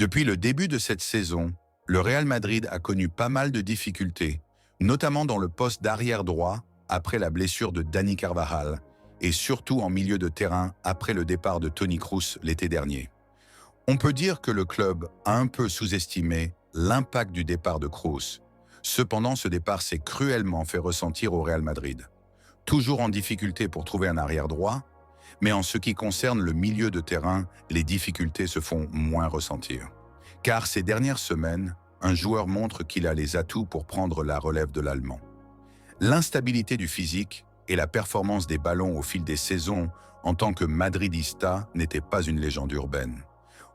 Depuis le début de cette saison, le Real Madrid a connu pas mal de difficultés, notamment dans le poste d'arrière droit après la blessure de Dani Carvajal et surtout en milieu de terrain après le départ de Toni Kroos l'été dernier. On peut dire que le club a un peu sous-estimé l'impact du départ de Kroos. Cependant, ce départ s'est cruellement fait ressentir au Real Madrid. Toujours en difficulté pour trouver un arrière droit, mais en ce qui concerne le milieu de terrain, les difficultés se font moins ressentir. Car ces dernières semaines, un joueur montre qu'il a les atouts pour prendre la relève de l'Allemand. L'instabilité du physique et la performance des ballons au fil des saisons en tant que madridista n'étaient pas une légende urbaine.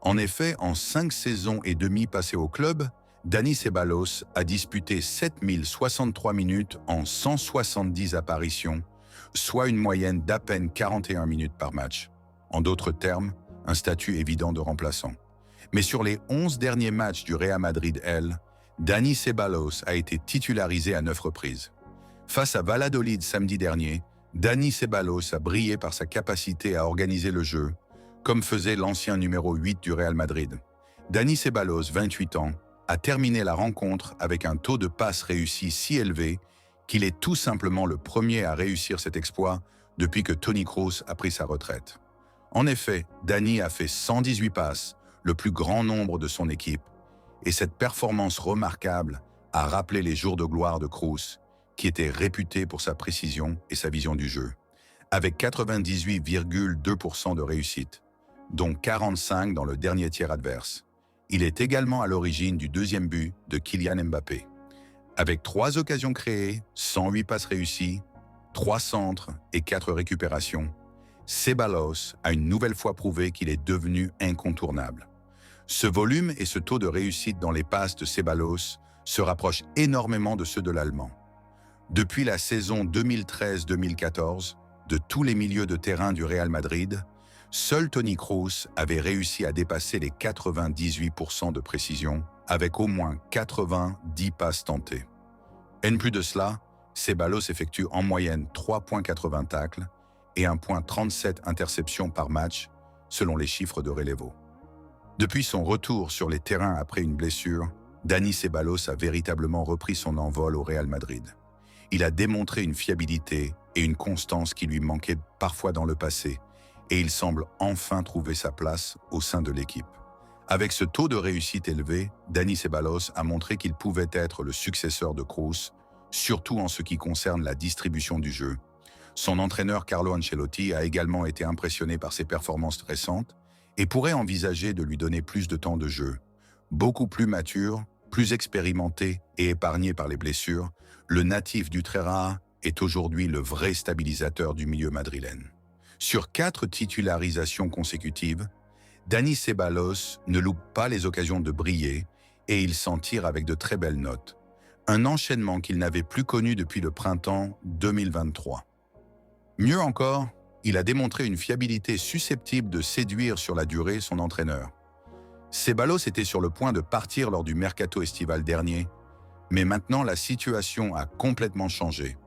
En effet, en 5 saisons et demie passées au club, Dani Ceballos a disputé 7063 minutes en 170 apparitions, soit une moyenne d'à peine 41 minutes par match. En d'autres termes, un statut évident de remplaçant. Mais sur les 11 derniers matchs du Real Madrid L, Dani Ceballos a été titularisé à 9 reprises. Face à Valladolid samedi dernier, Dani Ceballos a brillé par sa capacité à organiser le jeu, comme faisait l'ancien numéro 8 du Real Madrid. Dani Ceballos, 28 ans, a terminé la rencontre avec un taux de passes réussi si élevé qu'il est tout simplement le premier à réussir cet exploit depuis que Toni Kroos a pris sa retraite. En effet, Dani a fait 118 passes, le plus grand nombre de son équipe, et cette performance remarquable a rappelé les jours de gloire de Kroos, qui était réputé pour sa précision et sa vision du jeu, avec 98,2% de réussite, dont 45 dans le dernier tiers adverse. Il est également à l'origine du deuxième but de Kylian Mbappé. Avec 3 occasions créées, 108 passes réussies, 3 centres et 4 récupérations, Ceballos a une nouvelle fois prouvé qu'il est devenu incontournable. Ce volume et ce taux de réussite dans les passes de Ceballos se rapprochent énormément de ceux de l'Allemand. Depuis la saison 2013-2014, de tous les milieux de terrain du Real Madrid, seul Toni Kroos avait réussi à dépasser les 98% de précision, avec au moins 90 passes tentées. En plus de cela, Ceballos effectue en moyenne 3,80 tacles et 1,37 interceptions par match, selon les chiffres de Relevo. Depuis son retour sur les terrains après une blessure, Dani Ceballos a véritablement repris son envol au Real Madrid. Il a démontré une fiabilité et une constance qui lui manquaient parfois dans le passé, et il semble enfin trouver sa place au sein de l'équipe. Avec ce taux de réussite élevé, Dani Ceballos a montré qu'il pouvait être le successeur de Kroos, surtout en ce qui concerne la distribution du jeu. Son entraîneur Carlo Ancelotti a également été impressionné par ses performances récentes et pourrait envisager de lui donner plus de temps de jeu. Beaucoup plus mature, plus expérimenté et épargné par les blessures, le natif d'Utrera est aujourd'hui le vrai stabilisateur du milieu madrilène. Sur 4 titularisations consécutives, Dani Ceballos ne loupe pas les occasions de briller et il s'en tire avec de très belles notes. Un enchaînement qu'il n'avait plus connu depuis le printemps 2023. Mieux encore, il a démontré une fiabilité susceptible de séduire sur la durée son entraîneur. Ceballos était sur le point de partir lors du mercato estival dernier, mais maintenant la situation a complètement changé.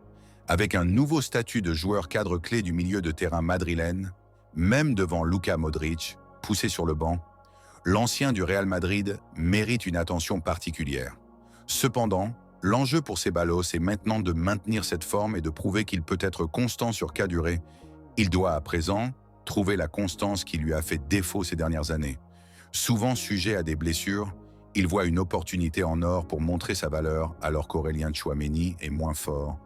Avec un nouveau statut de joueur cadre clé du milieu de terrain madrilène, même devant Luka Modric, poussé sur le banc, l'ancien du Real Madrid mérite une attention particulière. Cependant, l'enjeu pour Ceballos est maintenant de maintenir cette forme et de prouver qu'il peut être constant sur durée. Il doit à présent trouver la constance qui lui a fait défaut ces dernières années. Souvent sujet à des blessures, il voit une opportunité en or pour montrer sa valeur alors qu'Aurélien Tchouaméni est moins fort,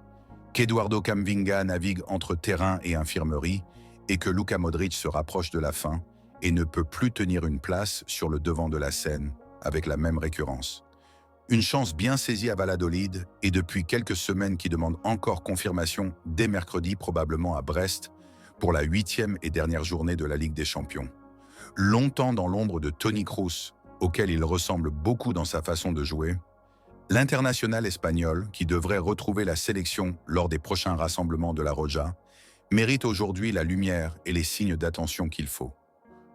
qu'Eduardo Camavinga navigue entre terrain et infirmerie et que Luka Modric se rapproche de la fin et ne peut plus tenir une place sur le devant de la scène avec la même récurrence. Une chance bien saisie à Valladolid et depuis quelques semaines qui demande encore confirmation dès mercredi probablement à Brest pour la 8e et dernière journée de la Ligue des Champions. Longtemps dans l'ombre de Toni Kroos, auquel il ressemble beaucoup dans sa façon de jouer, l'international espagnol, qui devrait retrouver la sélection lors des prochains rassemblements de la Roja, mérite aujourd'hui la lumière et les signes d'attention qu'il faut.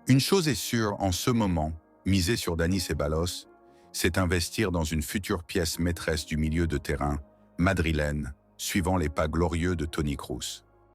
Une chose est sûre en ce moment, miser sur Dani Ceballos, c'est investir dans une future pièce maîtresse du milieu de terrain, madrilène, suivant les pas glorieux de Toni Kroos.